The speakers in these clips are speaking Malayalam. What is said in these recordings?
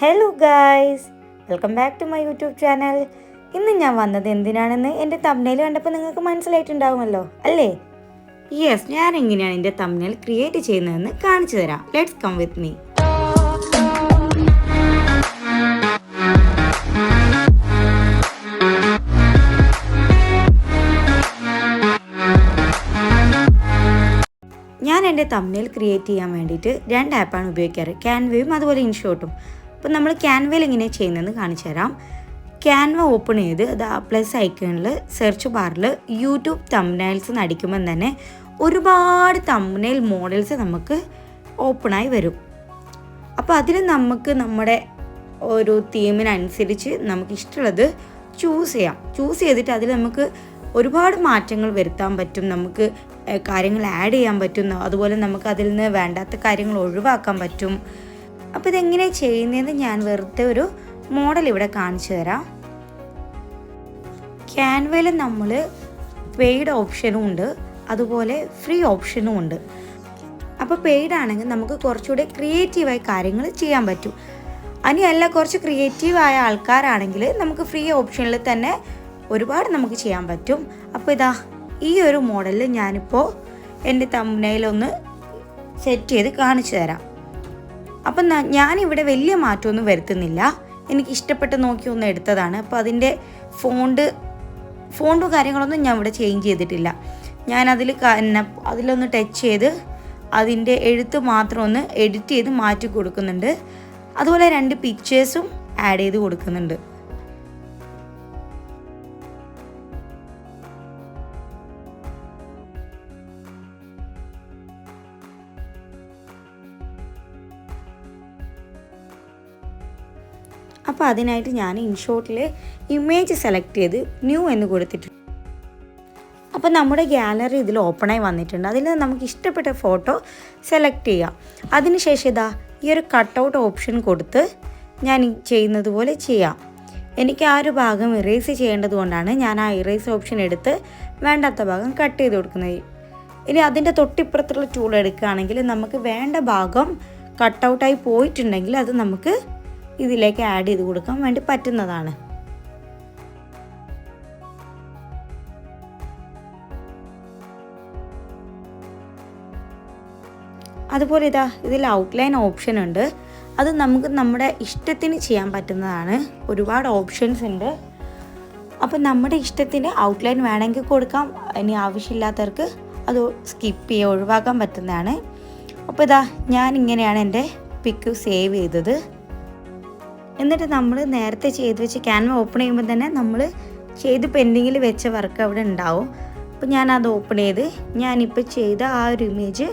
Hello guys, welcome back to my YouTube channel. ഇന്ന് ഞാൻ വന്നത് എന്തിനാണെന്ന് എൻ്റെ തംബ്നെയിൽ കണ്ടപ്പോൾ നിങ്ങൾക്ക് മനസ്സിലായിട്ടുണ്ടാവുമല്ലോ അല്ലേ? യെസ്, ഞാൻ എങ്ങനെയാണ് എൻ്റെ തംബ്നെയിൽ ക്രിയേറ്റ് ചെയ്യുന്നതെന്ന് കാണിച്ചു തരാം. Let's come with me. ഞാൻ എൻ്റെ തംബ്നെയിൽ ക്രിയേറ്റ് ചെയ്യാൻ വേണ്ടിയിട്ട് 2 ആപ്പാണ് ഉപയോഗിക്കാറ്, ക്യാൻവയും അതുപോലെ ഇൻഷോട്ടും. അപ്പോൾ നമ്മൾ ക്യാൻവയിൽ എങ്ങനെ ചെയ്യുന്നതെന്ന് കാണിച്ചു തരാം. ക്യാൻവ ഓപ്പൺ ചെയ്ത് അത് പ്ലസ് ഐക്കണിൽ സെർച്ച് ബാറിൽ യൂട്യൂബ് തംബ്നെയിൽസ് എന്ന് അടിക്കുമ്പം തന്നെ ഒരുപാട് തംബ്നെയിൽ മോഡൽസ് നമുക്ക് ഓപ്പണായി വരും. അപ്പോൾ അതിൽ നമുക്ക് നമ്മുടെ ഒരു തീമിനനുസരിച്ച് നമുക്ക് ഇഷ്ടമുള്ളത് ചൂസ് ചെയ്യാം. ചൂസ് ചെയ്തിട്ട് അതിൽ നമുക്ക് ഒരുപാട് മാറ്റങ്ങൾ വരുത്താൻ പറ്റും, നമുക്ക് കാര്യങ്ങൾ ആഡ് ചെയ്യാൻ പറ്റും, അതുപോലെ നമുക്ക് അതിൽ നിന്ന് വേണ്ടാത്ത കാര്യങ്ങൾ ഒഴിവാക്കാൻ പറ്റും. അപ്പോൾ ഇതെങ്ങനെ ചെയ്യുന്നതെന്ന് ഞാൻ വെറുതെ ഒരു മോഡൽ ഇവിടെ കാണിച്ചു തരാം. ക്യാൻവയിൽ നമ്മൾ പെയ്ഡ് ഓപ്ഷനും ഉണ്ട്, അതുപോലെ ഫ്രീ ഓപ്ഷനും ഉണ്ട്. അപ്പോൾ പെയ്ഡ് ആണെങ്കിൽ നമുക്ക് കുറച്ചുകൂടെ ക്രിയേറ്റീവായി കാര്യങ്ങൾ ചെയ്യാൻ പറ്റും. അല്ല, കുറച്ച് ക്രിയേറ്റീവായ ആൾക്കാരാണെങ്കിൽ നമുക്ക് ഫ്രീ ഓപ്ഷനിൽ തന്നെ ഒരുപാട് നമുക്ക് ചെയ്യാൻ പറ്റും. അപ്പോൾ ഇതാ ഈ ഒരു മോഡലിൽ ഞാനിപ്പോൾ എൻ്റെ തംബ്നെയിലൊന്ന് സെറ്റ് ചെയ്ത് കാണിച്ചു തരാം. അപ്പം ഞാനിവിടെ വലിയ മാറ്റമൊന്നും വരുത്തുന്നില്ല, എനിക്ക് ഇഷ്ടപ്പെട്ട് നോക്കി ഒന്ന് എടുത്തതാണ്. അപ്പോൾ അതിൻ്റെ ഫോണ്ടും കാര്യങ്ങളൊന്നും ഞാൻ ഇവിടെ ചേഞ്ച് ചെയ്തിട്ടില്ല. ഞാൻ അതിലൊന്ന് ടച്ച് ചെയ്ത് അതിൻ്റെ എഴുത്ത് മാത്രം ഒന്ന് എഡിറ്റ് ചെയ്ത് മാറ്റി കൊടുക്കുന്നുണ്ട്. അതുപോലെ 2 പിക്ചേഴ്സും ആഡ് ചെയ്ത് കൊടുക്കുന്നുണ്ട്. അപ്പോൾ അതിനായിട്ട് ഞാൻ ഇൻഷോട്ടിൽ ഇമേജ് സെലക്ട് ചെയ്ത് ന്യൂ എന്ന് കൊടുത്തിട്ടുണ്ട്. അപ്പോൾ നമ്മുടെ ഗാലറി ഇതിൽ ഓപ്പണായി വന്നിട്ടുണ്ട്. അതിൽ നമുക്ക് ഇഷ്ടപ്പെട്ട ഫോട്ടോ സെലക്ട് ചെയ്യാം. അതിനുശേഷം ഈ ഒരു കട്ടൗട്ട് ഓപ്ഷൻ കൊടുത്ത് ഞാൻ ചെയ്യുന്നത് പോലെ ചെയ്യാം. എനിക്ക് ആ ഒരു ഭാഗം ഇറേസ് ചെയ്യേണ്ടത് കൊണ്ടാണ് ഞാൻ ആ ഇറേസ് ഓപ്ഷൻ എടുത്ത് വേണ്ടാത്ത ഭാഗം കട്ട് ചെയ്ത് കൊടുക്കുന്നത്. ഇനി അതിൻ്റെ തൊട്ടിപ്പുറത്തുള്ള ടൂൾ എടുക്കുകയാണെങ്കിൽ നമുക്ക് വേണ്ട ഭാഗം കട്ടൗട്ടായി പോയിട്ടുണ്ടെങ്കിൽ അത് നമുക്ക് ഇതിലേക്ക് ആഡ് ചെയ്ത് കൊടുക്കാൻ വേണ്ടി പറ്റുന്നതാണ്. അതുപോലെ ഇതിൽ ഔട്ട്ലൈൻ ഓപ്ഷൻ ഉണ്ട്. അത് നമുക്ക് നമ്മുടെ ഇഷ്ടത്തിന് ചെയ്യാൻ പറ്റുന്നതാണ്. ഒരുപാട് ഓപ്ഷൻസ് ഉണ്ട്. അപ്പോൾ നമ്മുടെ ഇഷ്ടത്തിന് ഔട്ട്ലൈൻ വേണമെങ്കിൽ കൊടുക്കാം, ഇനി ആവശ്യമില്ലാത്തവർക്ക് അത് സ്കിപ്പ് ചെയ്യുക, ഒഴിവാക്കാൻ പറ്റുന്നതാണ്. അപ്പോൾ ഞാൻ ഇങ്ങനെയാണ് എൻ്റെ പിക്ക് സേവ് ചെയ്തത്. എന്നിട്ട് നമ്മൾ നേരത്തെ ചെയ്ത് വെച്ച് ക്യാൻവ ഓപ്പൺ ചെയ്യുമ്പോൾ തന്നെ നമ്മൾ ചെയ്ത് പെൻഡിങ്ങിൽ വെച്ച വർക്ക് അവിടെ ഉണ്ടാവും. അപ്പോൾ ഞാനത് ഓപ്പൺ ചെയ്ത് ഞാനിപ്പോൾ ചെയ്ത ആ ഒരു ഇമേജ്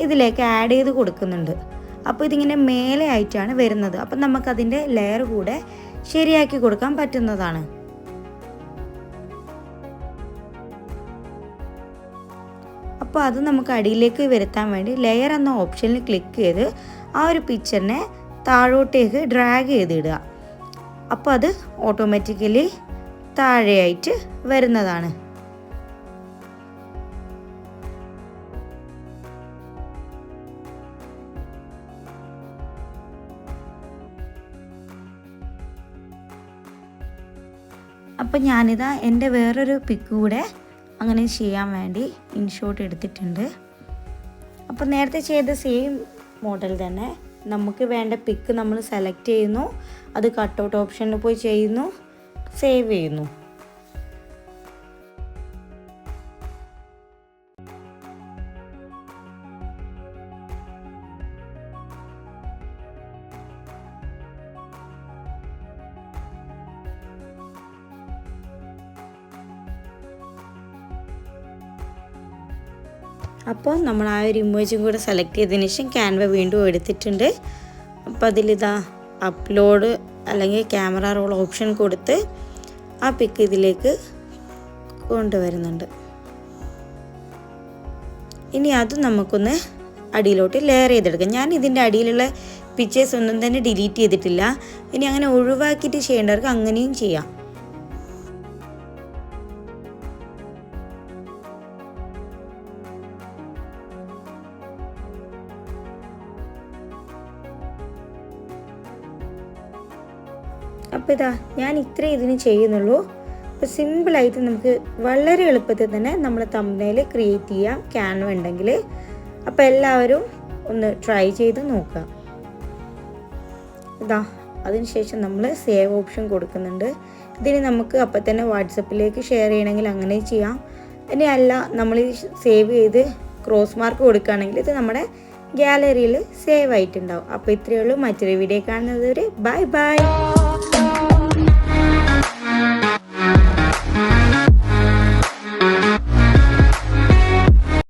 ഇതിലേക്ക് ആഡ് ചെയ്ത് കൊടുക്കുന്നുണ്ട്. അപ്പോൾ ഇതിങ്ങനെ മേലെ ആയിട്ടാണ് വരുന്നത്. അപ്പം നമുക്കതിൻ്റെ ലെയർ കൂടെ ശരിയാക്കി കൊടുക്കാൻ പറ്റുന്നതാണ്. അപ്പോൾ അത് നമുക്ക് അടിയിലേക്ക് വരുത്താൻ വേണ്ടി ലെയർ എന്ന ഓപ്ഷനിൽ ക്ലിക്ക് ചെയ്ത് ആ ഒരു പിക്ചറിനെ താഴോട്ടേക്ക് ഡ്രാഗ് ചെയ്തിടുക. അപ്പോൾ അത് ഓട്ടോമാറ്റിക്കലി താഴെയായിട്ട് വരുന്നതാണ്. അപ്പോൾ എൻ്റെ വേറൊരു പിക്ക് കൂടെ അങ്ങനെ ചെയ്യാൻ വേണ്ടി ഇൻഷോട്ട് എടുത്തിട്ടുണ്ട്. അപ്പോൾ നേരത്തെ ചെയ്ത സെയിം മോഡൽ തന്നെ നമുക്ക് വേണ്ട പിക്ക് നമ്മൾ സെലക്ട് ചെയ്യുന്നു, അത് കട്ടൗട്ട് ഓപ്ഷനിൽ പോയി ചെയ്യുന്നു, സേവ് ചെയ്യുന്നു. അപ്പോൾ നമ്മൾ ആ ഒരു ഇമേജും കൂടെ സെലക്ട് ചെയ്തതിന് ശേഷം ക്യാൻവ വീണ്ടും എടുത്തിട്ടുണ്ട്. അപ്പോൾ അപ്ലോഡ് അല്ലെങ്കിൽ ക്യാമറ റോൾ ഓപ്ഷൻ കൊടുത്ത് ആ പിക്ക് ഇതിലേക്ക് കൊണ്ടുവരുന്നുണ്ട്. ഇനി അത് നമുക്കൊന്ന് അടിയിലോട്ട് ലെയർ ചെയ്തെടുക്കാം. ഞാൻ ഇതിൻ്റെ അടിയിലുള്ള പിക്ചേഴ്സ് ഒന്നും തന്നെ ഡിലീറ്റ് ചെയ്തിട്ടില്ല. ഇനി അങ്ങനെ ഒഴിവാക്കിയിട്ട് ചെയ്യേണ്ടവർക്ക് അങ്ങനെയും ചെയ്യാം. അപ്പോൾ ഇതാ ഞാൻ ഇത്രേ ഇതിന് ചെയ്യുന്നുള്ളൂ. അപ്പോൾ സിമ്പിളായിട്ട് നമുക്ക് വളരെ എളുപ്പത്തിൽ തന്നെ നമ്മൾ തംബ്നെയിൽ ക്രിയേറ്റ് ചെയ്യാം ക്യാൻവ ഉണ്ടെങ്കിൽ. അപ്പോൾ എല്ലാവരും ഒന്ന് ട്രൈ ചെയ്ത് നോക്കുക. ഇതാ അതിനുശേഷം നമ്മൾ സേവ് ഓപ്ഷൻ കൊടുക്കുന്നുണ്ട്. ഇതിന് നമുക്ക് അപ്പം തന്നെ വാട്സപ്പിലേക്ക് ഷെയർ ചെയ്യണമെങ്കിൽ അങ്ങനെ ചെയ്യാം. ഇനി അല്ല നമ്മൾ സേവ് ചെയ്ത് ക്രോസ് മാർക്ക് കൊടുക്കുകയാണെങ്കിൽ ഇത് നമ്മുടെ ഗാലറിയിൽ സേവ് ആയിട്ടുണ്ടാവും. അപ്പോൾ ഇത്രയേ ഉള്ളൂ. മറ്റൊരു വീഡിയോ കാണുന്നത് വരെ ബൈ ബൈ.